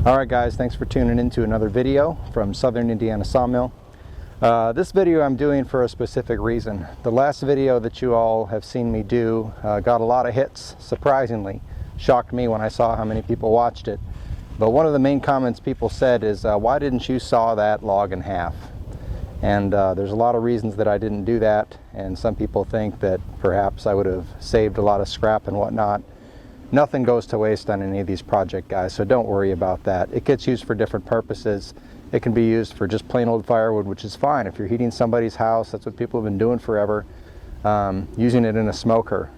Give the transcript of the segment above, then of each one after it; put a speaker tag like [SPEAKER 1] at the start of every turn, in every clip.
[SPEAKER 1] Alright guys, thanks for tuning in to another video from Southern Indiana Sawmill. This video I'm doing for a specific reason. The last video that you all have seen me do got a lot of hits, surprisingly. Shocked me when I saw how many people watched it. But one of the main comments people said is, why didn't you saw that log in half? And there's a lot of reasons that I didn't do that, and some people think that perhaps I would have saved a lot of scrap and whatnot. Nothing goes to waste on any of these project guys, so don't worry about that. It gets used for different purposes. It can be used for just plain old firewood, which is fine. If you're heating somebody's house, that's what people have been doing forever. Using it in a smoker.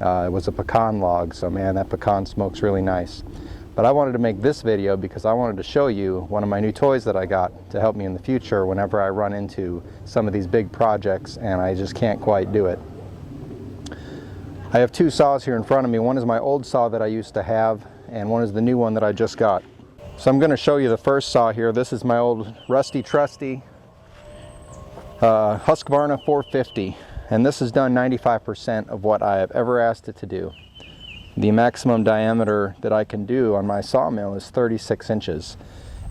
[SPEAKER 1] It was a pecan log, so man, that pecan smokes really nice. But I wanted to make this video because I wanted to show you one of my new toys that I got to help me in the future whenever I run into some of these big projects and I just can't quite do it. I have two saws here in front of me. One is my old saw that I used to have, and one is the new one that I just got. So I'm going to show you the first saw here. This is my old rusty trusty Husqvarna 450, and this has done 95% of what I have ever asked it to do. The maximum diameter that I can do on my sawmill is 36 inches,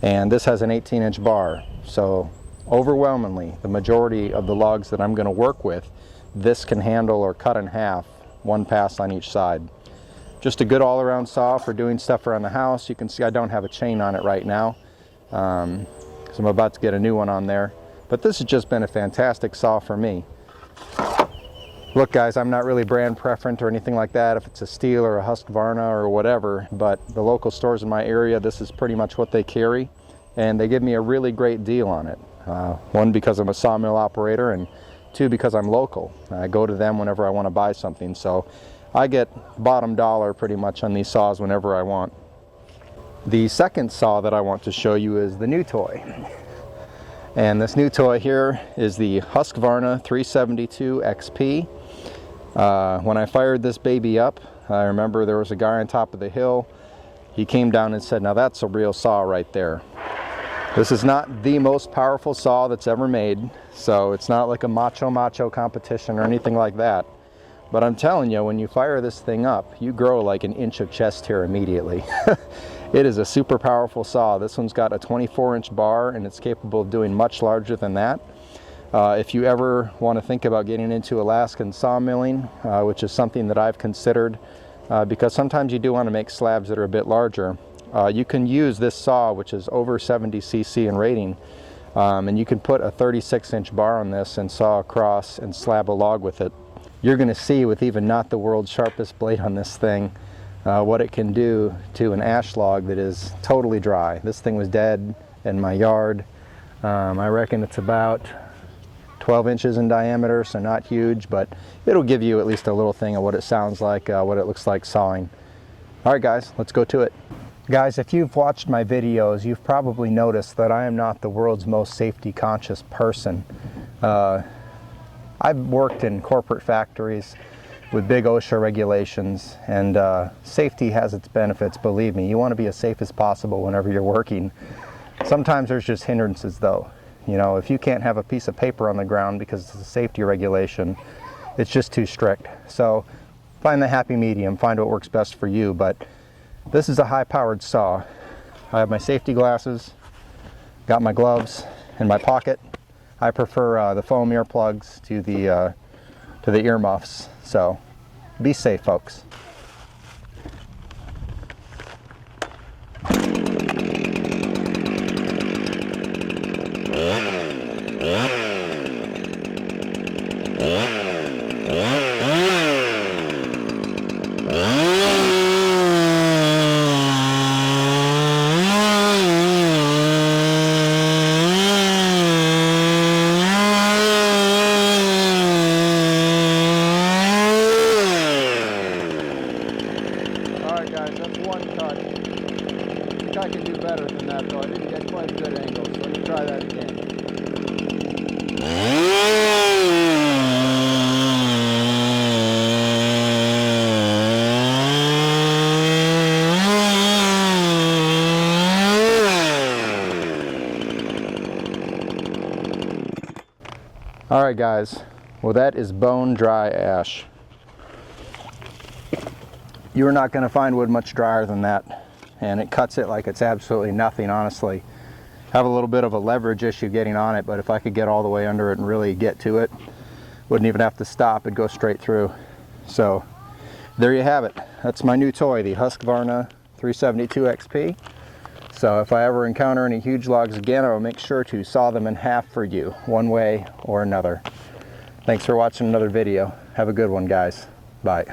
[SPEAKER 1] and this has an 18-inch bar. So overwhelmingly, the majority of the logs that I'm going to work with, this can handle or cut in half, one pass on each side. Just a good all-around saw for doing stuff around the house. You can see I don't have a chain on it right now, so I'm about to get a new one on there. But this has just been a fantastic saw for me. Look guys, I'm not really brand preferent or anything like that, if it's a Steel or a Husqvarna or whatever, but the local stores in my area, this is pretty much what they carry, and they give me a really great deal on it. One, because I'm a sawmill operator, and two, because I'm local. I go to them whenever I want to buy something, so I get bottom dollar pretty much on these saws whenever I want. The second saw that I want to show you is the new toy. And this new toy here is the Husqvarna 372 XP. When I fired this baby up, I remember there was a guy on top of the hill. He came down and said, now that's a real saw right there. This is not the most powerful saw that's ever made, so it's not like a macho competition or anything like that. But I'm telling you, when you fire this thing up, you grow like an inch of chest hair immediately. It is a super powerful saw. This one's got a 24-inch bar, and it's capable of doing much larger than that. If you ever want to think about getting into Alaskan sawmilling, which is something that I've considered, because sometimes you do want to make slabs that are a bit larger, you can use this saw, which is over 70 cc in rating, and you can put a 36-inch bar on this and saw across and slab a log with it. You're going to see, with even not the world's sharpest blade on this thing, what it can do to an ash log that is totally dry. This thing was dead in my yard. I reckon it's about 12 inches in diameter, so not huge, but it'll give you at least a little thing of what it sounds like, what it looks like sawing. Alright guys, let's go to it. Guys, if you've watched my videos, you've probably noticed that I am not the world's most safety conscious person. I've worked in corporate factories with big OSHA regulations, and safety has its benefits, believe me. You want to be as safe as possible whenever you're working. Sometimes there's just hindrances though. You know, if you can't have a piece of paper on the ground because it's a safety regulation, it's just too strict. So find the happy medium, find what works best for you. But this is a high-powered saw. I have my safety glasses, got my gloves in my pocket. I prefer the foam earplugs to the earmuffs. So be safe, folks. I can do better than that though. I didn't get quite a good angle, so let me try that again. Alright guys, well that is bone dry ash. You're not going to find wood much drier than that. and it cuts it like it's absolutely nothing, honestly. Have a little bit of a leverage issue getting on it, but if I could get all the way under it and really get to it, wouldn't even have to stop, it'd go straight through. So there you have it. That's my new toy, the Husqvarna 372 XP. So if I ever encounter any huge logs again, I will make sure to saw them in half for you, one way or another. Thanks for watching another video. Have a good one, guys. Bye.